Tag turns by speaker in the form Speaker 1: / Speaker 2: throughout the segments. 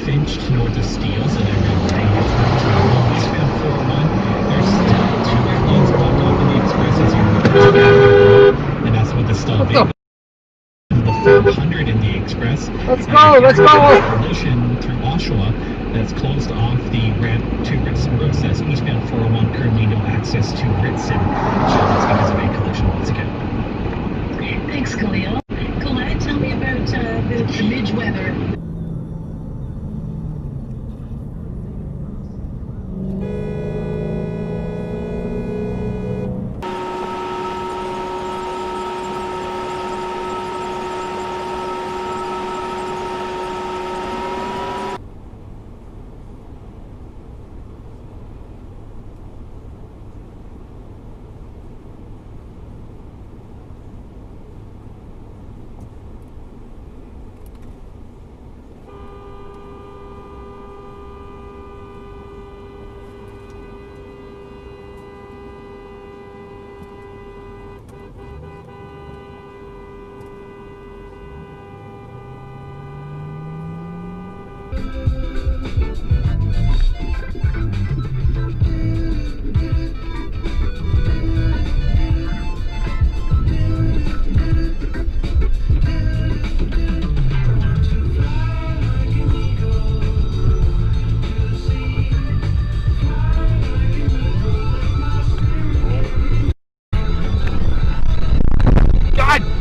Speaker 1: Finch north of Steele, so they're going to take it from eastbound 401. There's still 2 right lanes blocked off in the express as you move to Avenue Road, and that's with the stall being the 400 in the express.
Speaker 2: Let's go!
Speaker 1: Collision through Oshawa that's closed off the ramp to Ritson Road. So that's eastbound 401, currently no access to Ritson. That's because of a collision once again.
Speaker 3: Thanks, Khalil. Colette, tell me about the midge weather.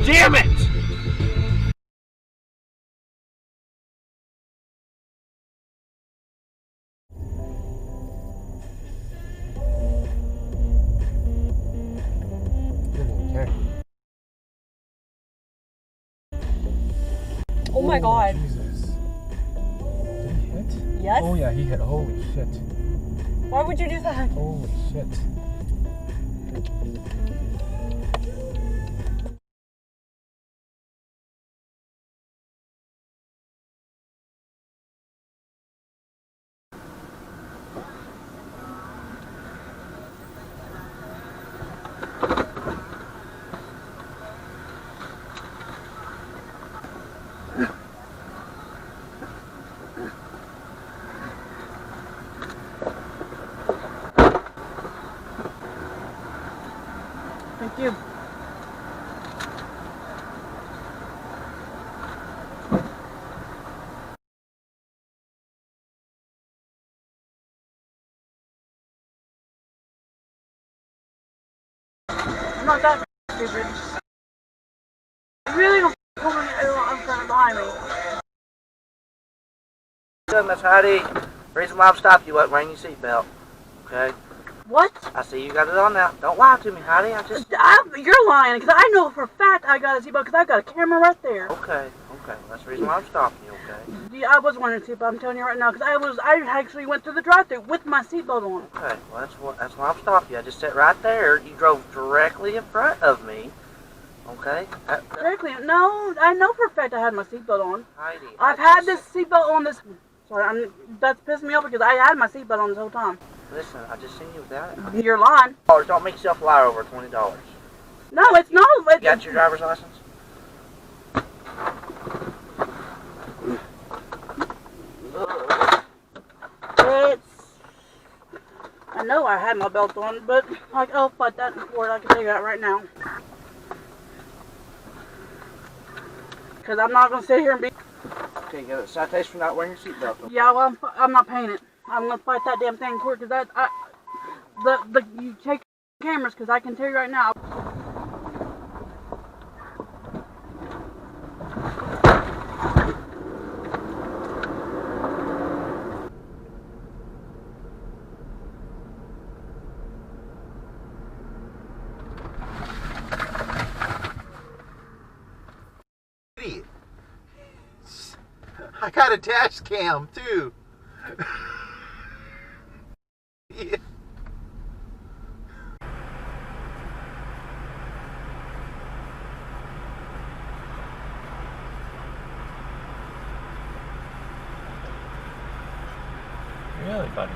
Speaker 2: Damn it!
Speaker 4: Oh my god.
Speaker 2: Jesus. Did he hit?
Speaker 4: Yes?
Speaker 2: Oh yeah, he hit. Holy shit.
Speaker 4: Why would you do that?
Speaker 2: Holy shit.
Speaker 4: Thank you. I'm not that stupid. You really don't pull me in front of behind me.
Speaker 5: Good, Miss Heidi. Reason why I've stopped you wasn't wearing your seatbelt. Okay?
Speaker 4: What?
Speaker 5: I see you got it on now. Don't lie to me, Heidi.
Speaker 4: You're lying, because I know for a fact I got a seatbelt, because I've got a camera right there.
Speaker 5: Okay. That's the reason why I'm stopping you, okay?
Speaker 4: Yeah, I was wearing a seatbelt, I'm telling you right now, because I actually went through the drive-thru with my seatbelt on.
Speaker 5: Okay, well, that's why I'm stopping you. I just sat right there. You drove directly in front of me. Okay?
Speaker 4: Directly? No, I know for a fact I had my seatbelt on.
Speaker 5: Heidi.
Speaker 4: I've had this seatbelt on this... Sorry, that's pissing me off because I had my seatbelt on this whole time.
Speaker 5: Listen, I just seen you without it.
Speaker 4: You're lying.
Speaker 5: Don't make yourself a liar over $20.
Speaker 4: No, it's not.
Speaker 5: You got your driver's license?
Speaker 4: I know I had my belt on, but I'll fight that in court. I can tell you that right now. Because I'm not going to sit here and be...
Speaker 5: Okay, you got a citation for not wearing your seatbelt. Okay?
Speaker 4: Yeah, well, I'm not paying it. I'm going to fight that damn thing in court because you take cameras because I can tell you right now.
Speaker 6: I got a dash cam too. Yeah.
Speaker 2: Really, buddy?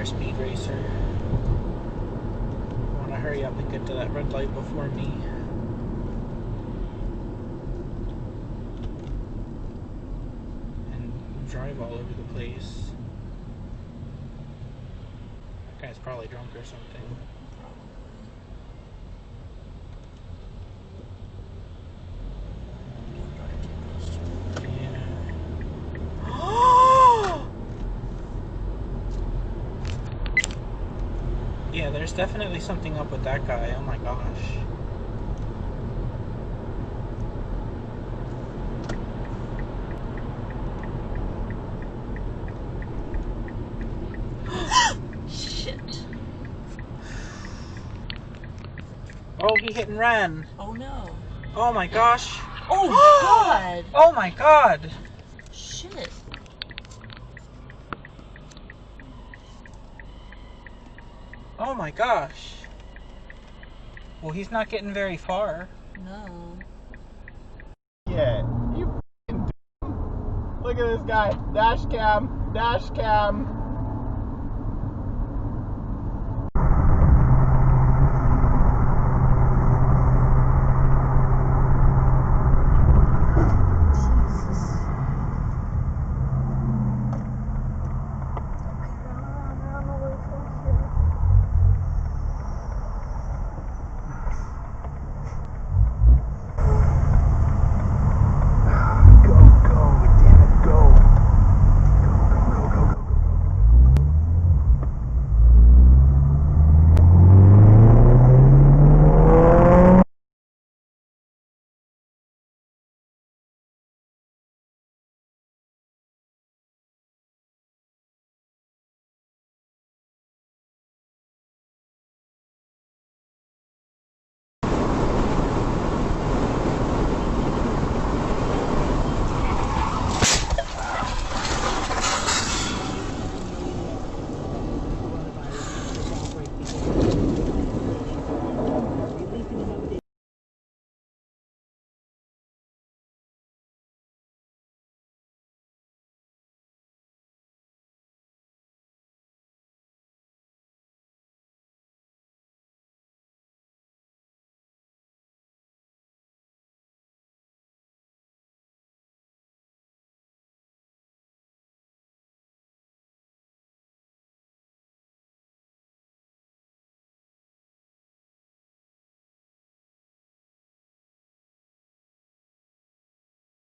Speaker 2: another speed racer. I want to hurry up and get to that red light before me. And drive all over the place. That guy's probably drunk or something. Yeah, there's definitely something up with that guy. Oh my gosh.
Speaker 4: Shit.
Speaker 2: Oh, he hit and ran.
Speaker 4: Oh no.
Speaker 2: Oh my gosh.
Speaker 4: Oh God.
Speaker 2: Oh my god.
Speaker 4: Shit.
Speaker 2: Oh my gosh. Well, he's not getting very far.
Speaker 4: No.
Speaker 6: Yeah. You f***ing dumb. Look at this guy. Dash cam. Dash cam.